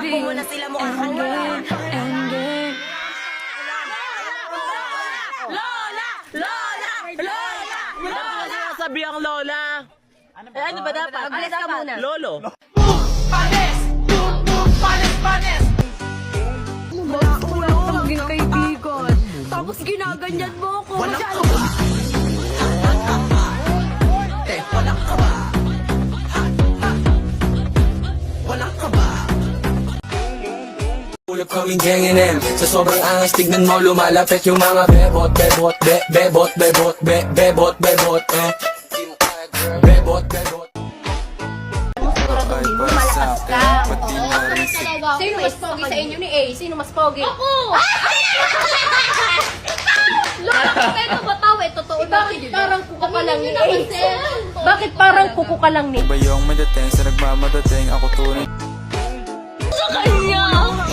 Takbo mo na sila mukha kang wala. Lola! Lola! Lola! Lola! Sabi ang lola. Ano ba dapat? Alis ka muna. Lolo. Panes! Panes! Panes! Wala akong maging kaibigan. Tapos ginaganyan mo ako. Wala ka ba? Wala ka ba? Wala ka ba? Ulap kaming gangin M. Sa sobrang angas tignan mo lumalapit yung mga bebot, bebot, bebot, bebot, bebot, bebot, bebot, bebot. Malakas ka. Sino mas pogi sa inyo ni A? Sino mas pogi? Ako! Lola, ito bataw eh. Totoo na. Bakit parang kuko ka lang ni A? Bakit parang kuko ka lang ni A? Iba yung madating sa nagmamadating ako tunay. Sa kanya!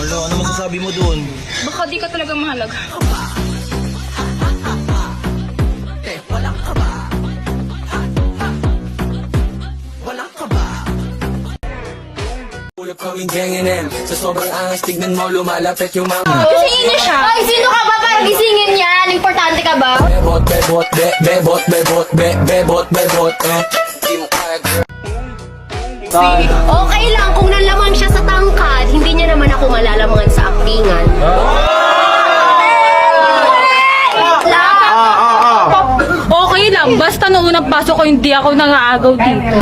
Ano masasabi mo dun? Baka di ka talaga mahalaga. Wala ka ba? Wala ka ba? Ulap kaming gangin M. Sa sobrang angas tignan mo lumalapit yung mga Gisingin niya siya. Ay, sino ka ba para gisingin yan? Importante ka ba? bebot, bebot, bebot, bebot, bebot, bebot, Okay lang kung nalaman siya sa tangkad, hindi niya naman ako malalamangan sa aktingan. Okay lang, basta noong unang pasok ko hindi ako nangaagaw dito.